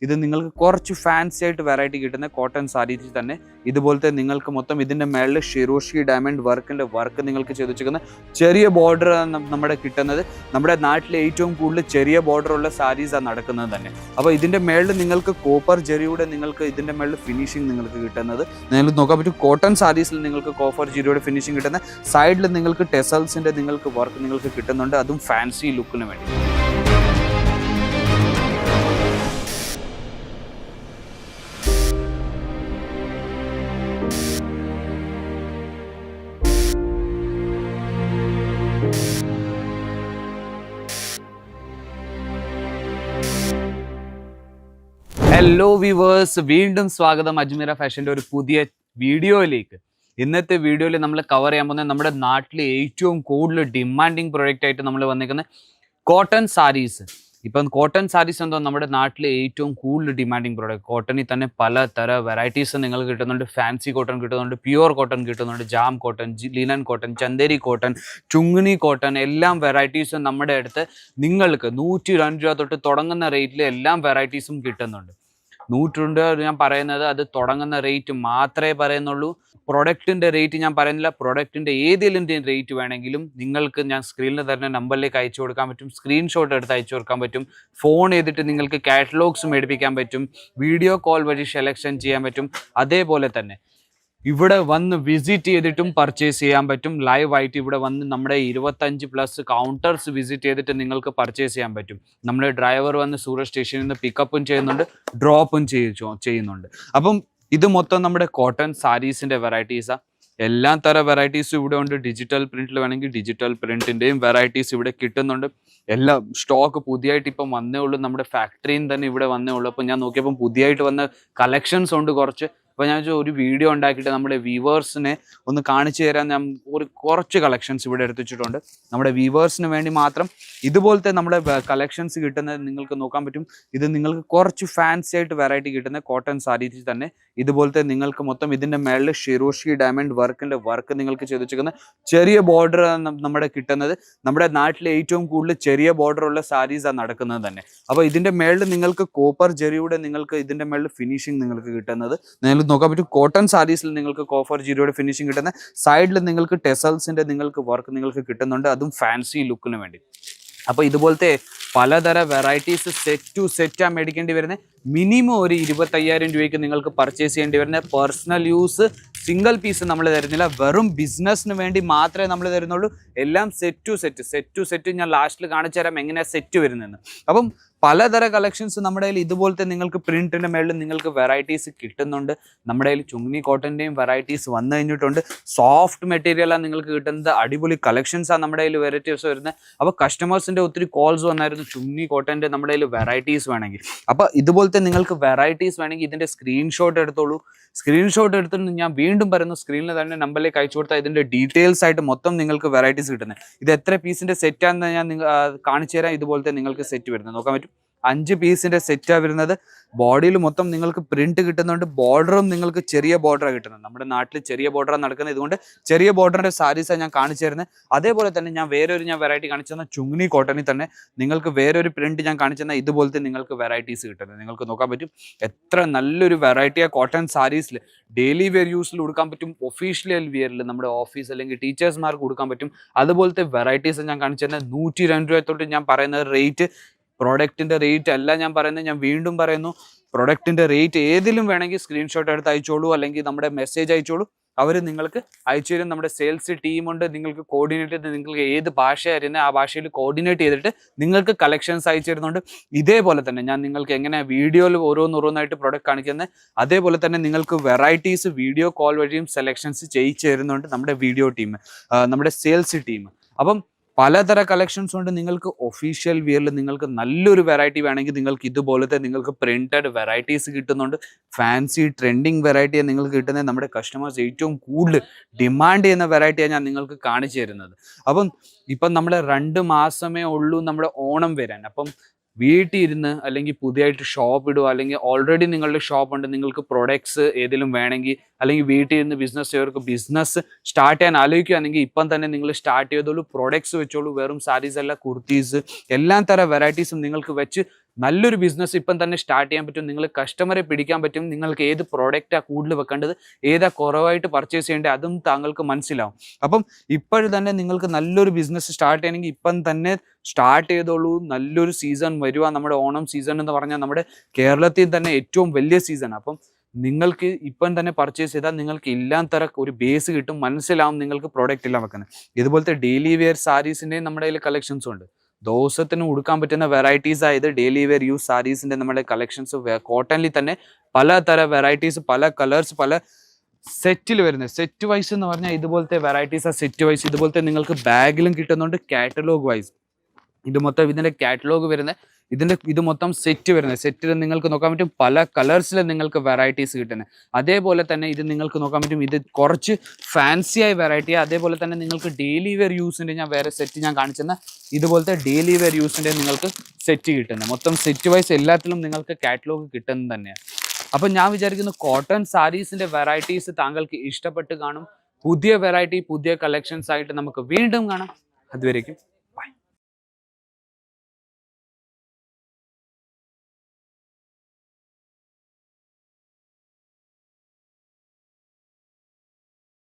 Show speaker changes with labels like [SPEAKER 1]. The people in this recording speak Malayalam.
[SPEAKER 1] ഇത് നിങ്ങൾക്ക് കുറച്ച് ഫാൻസി ആയിട്ട് വെറൈറ്റി കിട്ടുന്ന കോട്ടൺ സാരീസിൽ തന്നെ ഇതുപോലത്തെ നിങ്ങൾക്ക് മൊത്തം ഇതിൻ്റെ മേളിൽ ഷിറോഷി ഡയമണ്ട് വർക്ക് നിങ്ങൾക്ക് ചെയ്ത് വെച്ചിരിക്കുന്ന ചെറിയ ബോർഡർ നമ്മുടെ കിട്ടുന്നത്. നമ്മുടെ നാട്ടിലെ ഏറ്റവും കൂടുതൽ ചെറിയ ബോർഡറുള്ള സാരീസാണ് നടക്കുന്നത് തന്നെ. അപ്പോൾ ഇതിൻ്റെ മേളിൽ നിങ്ങൾക്ക് കോപ്പർ ജെറിയുടെ നിങ്ങൾക്ക് ഇതിൻ്റെ മേളിൽ ഫിനിഷിങ് നിങ്ങൾക്ക് കിട്ടുന്നത് നിങ്ങൾക്ക് നോക്കാൻ പറ്റും. കോട്ടൺ സാരീസിൽ നിങ്ങൾക്ക് കോപ്പർ ജെറിയുടെ ഫിനിഷിങ് കിട്ടുന്ന സൈഡിൽ നിങ്ങൾക്ക് ടെസൽസിൻ്റെ നിങ്ങൾക്ക് വർക്ക് നിങ്ങൾക്ക് കിട്ടുന്നുണ്ട്, അതും ഫാൻസി ലുക്കിന് വേണ്ടി. ഹലോ വ്യൂവേഴ്സ്, വീണ്ടും സ്വാഗതം അജ്മീറ ഫാഷൻ്റെ ഒരു പുതിയ വീഡിയോയിലേക്ക്. ഇന്നത്തെ വീഡിയോയിൽ നമ്മൾ കവർ ചെയ്യാൻ പോകുന്നത് നമ്മുടെ നാട്ടിലെ ഏറ്റവും കൂടുതൽ ഡിമാൻഡിങ് പ്രൊഡക്റ്റ് ആയിട്ട് നമ്മൾ വന്നിരിക്കുന്നത് കോട്ടൺ സാരീസ്. ഇപ്പം കോട്ടൺ സാരീസ് എന്തോ നമ്മുടെ നാട്ടിലെ ഏറ്റവും കൂടുതൽ ഡിമാൻഡിങ് പ്രോഡക്റ്റ്. കോട്ടണിൽ തന്നെ പലതര വെറൈറ്റീസ് നിങ്ങൾക്ക് കിട്ടുന്നുണ്ട്. ഫാൻസി കോട്ടൺ കിട്ടുന്നുണ്ട്, പ്യുവർ കോട്ടൺ കിട്ടുന്നുണ്ട്, jam cotton, linen cotton, Chanderi cotton, ചുങ്ങിനി കോട്ടൺ, എല്ലാം വെറൈറ്റീസും നമ്മുടെ അടുത്ത് നിങ്ങൾക്ക് 102 രൂപ തൊട്ട് തുടങ്ങുന്ന റേറ്റിൽ എല്ലാം വെറൈറ്റീസും കിട്ടുന്നുണ്ട്. 102 ഞാൻ പറയുന്നത് അത് തുടങ്ങുന്ന റേറ്റ് മാത്രമേ പറയുന്നുള്ളൂ. പ്രൊഡക്റ്റിൻ്റെ റേറ്റ് ഞാൻ പറയുന്നില്ല. പ്രൊഡക്റ്റിൻ്റെ ഏതെങ്കിലും റേറ്റ് വേണമെങ്കിലും നിങ്ങൾക്ക് ഞാൻ സ്ക്രീനിൽ തരുന്ന നമ്പറിലേക്ക് അയച്ചു കൊടുക്കാൻ പറ്റും. സ്ക്രീൻഷോട്ട് എടുത്ത് അയച്ചു കൊടുക്കാൻ പറ്റും. ഫോൺ ചെയ്തിട്ട് നിങ്ങൾക്ക് കാറ്റലോഗ്സ് മേടിപ്പിക്കാൻ പറ്റും. വീഡിയോ കോൾ വഴി സെലക്ഷൻ ചെയ്യാൻ പറ്റും. അതേപോലെ തന്നെ ഇവിടെ വന്ന് വിസിറ്റ് ചെയ്തിട്ടും പർച്ചേസ് ചെയ്യാൻ പറ്റും. ലൈവ് ആയിട്ട് ഇവിടെ വന്ന് നമ്മുടെ 25+ കൗണ്ടേഴ്സ് വിസിറ്റ് ചെയ്തിട്ട് നിങ്ങൾക്ക് പർച്ചേസ് ചെയ്യാൻ പറ്റും. നമ്മുടെ ഡ്രൈവർ വന്ന് സൂറത്ത് സ്റ്റേഷനിൽ നിന്ന് പിക്കപ്പും ചെയ്യുന്നുണ്ട്, ഡ്രോപ്പും ചെയ്യുന്നുണ്ട്. അപ്പം ഇത് മൊത്തം നമ്മുടെ കോട്ടൺ സാരീസിൻ്റെ വെറൈറ്റീസാണ്. എല്ലാ തരം വെറൈറ്റീസും ഇവിടെ ഉണ്ട്. ഡിജിറ്റൽ പ്രിന്റിൽ വേണമെങ്കിൽ ഡിജിറ്റൽ പ്രിന്റിൻ്റെയും വെറൈറ്റീസ് ഇവിടെ കിട്ടുന്നുണ്ട്. എല്ലാം സ്റ്റോക്ക് പുതിയതായിട്ട് ഇപ്പം വന്നേ ഉള്ളൂ. നമ്മുടെ ഫാക്ടറിയിൽ തന്നെ ഇവിടെ വന്നേ ഉള്ളൂ. അപ്പം ഞാൻ നോക്കിയപ്പം പുതിയതായിട്ട് വന്ന കളക്ഷൻസ് ഉണ്ട് കുറച്ച്. അപ്പോൾ ഞാൻ ഒരു വീഡിയോ ഉണ്ടാക്കിയിട്ട് നമ്മുടെ വ്യൂവേഴ്സിനെ ഒന്ന് കാണിച്ചു തരാൻ ഞാൻ കുറച്ച് കളക്ഷൻസ് ഇവിടെ എടുത്ത് വെച്ചിട്ടുണ്ട്. നമ്മുടെ വ്യൂവേഴ്സിന് വേണ്ടി മാത്രം ഇതുപോലത്തെ നമ്മുടെ കളക്ഷൻസ് കിട്ടുന്നത് നിങ്ങൾക്ക് നോക്കാൻ പറ്റും. ഇത് നിങ്ങൾക്ക് കുറച്ച് ഫാൻസി ആയിട്ട് വെറൈറ്റി കിട്ടുന്ന കോട്ടൺ സാരീസിൽ തന്നെ ഇതുപോലത്തെ നിങ്ങൾക്ക് മൊത്തം ഇതിൻ്റെ മേളിൽ ഷിറോഷി ഡയമണ്ട് വർക്ക് നിങ്ങൾക്ക് ചെയ്ത് വെച്ചിരിക്കുന്ന ചെറിയ ബോർഡർ നമ്മുടെ കിട്ടുന്നത്. നമ്മുടെ നാട്ടിലെ ഏറ്റവും കൂടുതൽ ചെറിയ ബോർഡറുള്ള സാരീസാണ് നടക്കുന്നത് തന്നെ. അപ്പോൾ ഇതിൻ്റെ മേളിൽ നിങ്ങൾക്ക് കോപ്പർ ജെറിയുടെ നിങ്ങൾക്ക് ഇതിൻ്റെ മേളിൽ ഫിനിഷിങ് നിങ്ങൾക്ക് കിട്ടുന്നത് നിങ്ങൾക്ക് നോക്കാൻ പറ്റും. കോട്ടൺ സാരീസിൽ നിങ്ങൾക്ക് കോപ്പർ ജെറിയുടെ ഫിനിഷിങ് കിട്ടുന്ന സൈഡിൽ നിങ്ങൾക്ക് ടെസൽസിൻ്റെ നിങ്ങൾക്ക് വർക്ക് നിങ്ങൾക്ക് കിട്ടുന്നുണ്ട്, അതും ഫാൻസി ലുക്കിന് വേണ്ടി. അപ്പോൾ ഇതുപോലത്തെ പലതര വെറൈറ്റീസ് സെറ്റ് ടു സെറ്റാണ് മേടിക്കേണ്ടി വരുന്നത്. മിനിമം ഒരു 25,000 രൂപയ്ക്ക് നിങ്ങൾക്ക് പർച്ചേസ് ചെയ്യേണ്ടി വരുന്നത്. പേഴ്സണൽ യൂസ് സിംഗിൾ പീസ് നമ്മൾ തരുന്നില്ല, വെറും ബിസിനസ്സിന് വേണ്ടി മാത്രമേ നമ്മൾ തരുന്നുള്ളൂ. എല്ലാം സെറ്റ് ടു സെറ്റ് ഞാൻ ലാസ്റ്റിൽ കാണിച്ചു തരാം എങ്ങനെയാണ് സെറ്റ് വരുന്നതെന്ന്. അപ്പം പലതര കളക്ഷൻസ് നമ്മുടെ കയ്യിൽ ഇതുപോലത്തെ നിങ്ങൾക്ക് പ്രിന്റിൻ്റെ മേളിൽ നിങ്ങൾക്ക് വെറൈറ്റീസ് കിട്ടുന്നുണ്ട്. നമ്മുടെ കയ്യിൽ ചുങ്ങിനി കോട്ടൻ്റെയും വെറൈറ്റീസ് വന്നു കഴിഞ്ഞിട്ടുണ്ട്. സോഫ്റ്റ് മെറ്റീരിയലാണ് നിങ്ങൾക്ക് കിട്ടുന്നത്. അടിപൊളി കളക്ഷൻസാണ് നമ്മുടെ കയ്യിൽ വെറൈറ്റീസ് വരുന്നത്. അപ്പോൾ കസ്റ്റമേഴ്സിൻ്റെ ഒത്തിരി കോൾസ് വന്നായിരുന്നു ചുങ്ങിനി കോട്ടൻ്റെ നമ്മുടെ കയ്യിൽ വെറൈറ്റീസ് വേണമെങ്കിൽ. അപ്പോൾ ഇതുപോലത്തെ നിങ്ങൾക്ക് വെറൈറ്റീസ് വേണമെങ്കിൽ ഇതിൻ്റെ സ്ക്രീൻഷോട്ട് എടുത്തോളൂ. സ്ക്രീൻഷോട്ട് എടുത്തിട്ട് ഞാൻ വീണ്ടും പറയുന്നു, സ്ക്രീനിൽ തന്നെ നമ്പറിലേക്ക് അയച്ചു കൊടുത്താൽ ഇതിൻ്റെ ഡീറ്റെയിൽസ് ആയിട്ട് മൊത്തം നിങ്ങൾക്ക് വെറൈറ്റീസ് കിട്ടുന്നത്. ഇത് എത്ര പീസിൻ്റെ സെറ്റാണെന്ന് ഞാൻ കാണിച്ചു തരാം. ഇതുപോലത്തെ നിങ്ങൾക്ക് സെറ്റ് വരുന്നത് നോക്കാൻ പറ്റും. 5 പീസിൻ്റെ സെറ്റാണ് വരുന്നത്. ബോഡിയിൽ മൊത്തം നിങ്ങൾക്ക് പ്രിന്റ് കിട്ടുന്നുണ്ട്. ബോർഡറും നിങ്ങൾക്ക് ചെറിയ ബോർഡറാണ് കിട്ടുന്നത്. നമ്മുടെ നാട്ടിൽ ചെറിയ ബോർഡറാണ് നടക്കുന്നത്. ഇതുകൊണ്ട് ചെറിയ ബോർഡറിൻ്റെ സാരീസാണ് ഞാൻ കാണിച്ചു തരുന്നത്. അതേപോലെ തന്നെ ഞാൻ വെറൈറ്റി കാണിച്ചു തന്ന ചുങ്ങിനി കോട്ടണിൽ തന്നെ നിങ്ങൾക്ക് വേറൊരു പ്രിന്റ് ഞാൻ കാണിച്ചു തന്നാൽ ഇതുപോലത്തെ നിങ്ങൾക്ക് വെറൈറ്റീസ് കിട്ടുന്നത് നിങ്ങൾക്ക് നോക്കാൻ പറ്റും. എത്ര നല്ലൊരു വെറൈറ്റിയാണ് കോട്ടൺ സാരീസിൽ. ഡെയിലി വെയർ യൂസിൽ കൊടുക്കാൻ പറ്റും, ഒഫീഷ്യൽ വെയറിൽ നമ്മുടെ ഓഫീസ് അല്ലെങ്കിൽ ടീച്ചേഴ്സ്മാർക്ക് കൊടുക്കാൻ പറ്റും. അതുപോലത്തെ വെറൈറ്റീസ് ഞാൻ കാണിച്ചു തരുന്നത്. 102 രൂപ തൊട്ട് ഞാൻ പറയുന്നത് റേറ്റ്. പ്രൊഡക്റ്റിൻ്റെ റേറ്റ് അല്ല ഞാൻ പറയുന്നത്, ഞാൻ വീണ്ടും പറയുന്നു. പ്രൊഡക്റ്റിൻ്റെ റേറ്റ് ഏതിലും വേണമെങ്കിൽ സ്ക്രീൻഷോട്ട് എടുത്ത് അയച്ചോളൂ, അല്ലെങ്കിൽ നമ്മുടെ മെസ്സേജ് അയച്ചോളൂ. അവർ നിങ്ങൾക്ക് അയച്ചു തരും. നമ്മുടെ സെയിൽസ് ടീമുണ്ട്. നിങ്ങൾക്ക് കോർഡിനേറ്റ് ചെയ്ത് നിങ്ങൾക്ക് ഏത് ഭാഷ അറിയുന്നത് ആ ഭാഷയിൽ കോർഡിനേറ്റ് ചെയ്തിട്ട് നിങ്ങൾക്ക് കളക്ഷൻസ് അയച്ചു തരുന്നുണ്ട്. ഇതേപോലെ തന്നെ ഞാൻ നിങ്ങൾക്ക് എങ്ങനെ വീഡിയോയിൽ ഓരോന്നായിട്ട് പ്രൊഡക്റ്റ് കാണിക്കുന്നത്, അതേപോലെ തന്നെ നിങ്ങൾക്ക് വെറൈറ്റീസ് വീഡിയോ കോൾ വഴിയും സെലക്ഷൻസ് ചെയ്യിച്ചു തരുന്നുണ്ട് നമ്മുടെ വീഡിയോ ടീം, നമ്മുടെ സെയിൽസ് ടീം. അപ്പം പലതര കളക്ഷൻസ് ഉണ്ട്. നിങ്ങൾക്ക് ഒഫീഷ്യൽ വിയറിൽ നിങ്ങൾക്ക് നല്ലൊരു വെറൈറ്റി വേണമെങ്കിൽ നിങ്ങൾക്ക് ഇതുപോലത്തെ നിങ്ങൾക്ക് പ്രിന്റഡ് വെറൈറ്റീസ് കിട്ടുന്നുണ്ട്. ഫാൻസി ട്രെൻഡിങ് വെറൈറ്റിയാണ് നിങ്ങൾക്ക് കിട്ടുന്നത്. നമ്മുടെ കസ്റ്റമേഴ്സ് ഏറ്റവും കൂടുതൽ ഡിമാൻഡ് ചെയ്യുന്ന വെറൈറ്റിയാണ് ഞാൻ നിങ്ങൾക്ക് കാണിച്ചു തരുന്നത്. ഇപ്പം നമ്മുടെ 2 മാസമേ ഉള്ളൂ നമ്മുടെ ഓണം വരാൻ. അപ്പം വീട്ടിൽ ഇരുന്ന് അല്ലെങ്കിൽ പുതിയതായിട്ട് ഷോപ്പ് ഇടുക, അല്ലെങ്കിൽ ഓൾറെഡി നിങ്ങളുടെ ഷോപ്പ് ഉണ്ട്, നിങ്ങൾക്ക് പ്രൊഡക്ട്സ് ഏതെങ്കിലും വേണമെങ്കിൽ, അല്ലെങ്കിൽ വീട്ടിൽ ഇരുന്ന് ബിസിനസ് ചെയ്തവർക്ക് ബിസിനസ് സ്റ്റാർട്ട് ചെയ്യാൻ ആലോചിക്കുകയാണെങ്കിൽ ഇപ്പം തന്നെ നിങ്ങൾ സ്റ്റാർട്ട് ചെയ്തോളൂ. പ്രൊഡക്ട്സ് വെച്ചോളൂ. വെറും സാരീസ് അല്ല, കുർത്തീസ്, എല്ലാ തരം വെറൈറ്റീസും നിങ്ങൾക്ക് വെച്ച് നല്ലൊരു ബിസിനസ് ഇപ്പം തന്നെ സ്റ്റാർട്ട് ചെയ്യാൻ പറ്റും. നിങ്ങൾ കസ്റ്റമറെ പിടിക്കാൻ പറ്റും. നിങ്ങൾക്ക് ഏത് പ്രോഡക്റ്റാണ് കൂടുതൽ വെക്കേണ്ടത്, ഏതാ കുറവായിട്ട് പർച്ചേസ് ചെയ്യേണ്ടത്, അതും താങ്കൾക്ക് മനസ്സിലാവും. അപ്പം ഇപ്പോഴും തന്നെ നിങ്ങൾക്ക് നല്ലൊരു ബിസിനസ് സ്റ്റാർട്ട് ചെയ്യണമെങ്കിൽ ഇപ്പം തന്നെ സ്റ്റാർട്ട് ചെയ്തോളൂ. നല്ലൊരു സീസൺ വരുക. നമ്മുടെ ഓണം സീസൺ എന്ന് പറഞ്ഞാൽ നമ്മുടെ കേരളത്തിൽ തന്നെ ഏറ്റവും വലിയ സീസൺ. അപ്പം നിങ്ങൾക്ക് ഇപ്പം തന്നെ പർച്ചേസ് ചെയ്താൽ നിങ്ങൾക്ക് ഇല്ലാത്തര ഒരു ബേസ് കിട്ടും, മനസ്സിലാവും നിങ്ങൾക്ക് പ്രോഡക്റ്റ് എല്ലാം വെക്കുന്നത്. ഇതുപോലത്തെ ഡെയിലി വെയർ സാരീസിൻ്റെയും നമ്മുടെ കയ്യിൽ കളക്ഷൻസും ഉണ്ട്. ദിവസത്തിന് ഉടുക്കാൻ പറ്റുന്ന വെറൈറ്റീസ് ആയത് ഡെയിലി വെയർ യൂസ് സാരീസിൻ്റെ നമ്മുടെ കളക്ഷൻസ്. കോട്ടണിൽ തന്നെ പലതര വെറൈറ്റീസ്, പല കളേഴ്സ്, പല സെറ്റിൽ വരുന്നത്. സെറ്റ് വൈസ് എന്ന് പറഞ്ഞാൽ ഇതുപോലത്തെ വെറൈറ്റീസ് ആ സെറ്റ് വൈസ്. ഇതുപോലത്തെ നിങ്ങൾക്ക് ബാഗിലും കിട്ടുന്നുണ്ട്, കാറ്റലോഗ് വൈസ്. ഇത് മൊത്തം ഇതിൻ്റെ കാറ്റലോഗ് വരുന്നത്. ഇത് മൊത്തം സെറ്റ് വരുന്നത്. സെറ്റിൽ നിങ്ങൾക്ക് നോക്കാൻ പറ്റും പല കളേഴ്സിൽ നിങ്ങൾക്ക് വെറൈറ്റീസ് കിട്ടുന്നത്. അതേപോലെ തന്നെ ഇത് നിങ്ങൾക്ക് നോക്കാൻ പറ്റും, ഇത് കുറച്ച് ഫാൻസി ആയ വെറൈറ്റി. അതേപോലെ തന്നെ നിങ്ങൾക്ക് ഡെയിലി വെയർ യൂസിൻ്റെ ഞാൻ വേറെ സെറ്റ് ഞാൻ കാണിച്ചെന്ന ഇതുപോലത്തെ ഡെയിലി വെയർ യൂസിൻ്റെ നിങ്ങൾക്ക് സെറ്റ് കിട്ടുന്നത്. മൊത്തം സെറ്റ് വൈസ് എല്ലാത്തിലും നിങ്ങൾക്ക് കാറ്റലോഗ് കിട്ടുന്നത് തന്നെയാണ്. അപ്പം ഞാൻ വിചാരിക്കുന്നു കോട്ടൺ സാരീസിൻ്റെ വെറൈറ്റീസ് താങ്കൾക്ക് ഇഷ്ടപ്പെട്ട് കാണും. പുതിയ വെറൈറ്റി, പുതിയ കളക്ഷൻസ് ആയിട്ട് നമുക്ക് വീണ്ടും കാണാം. അതുവരേക്കും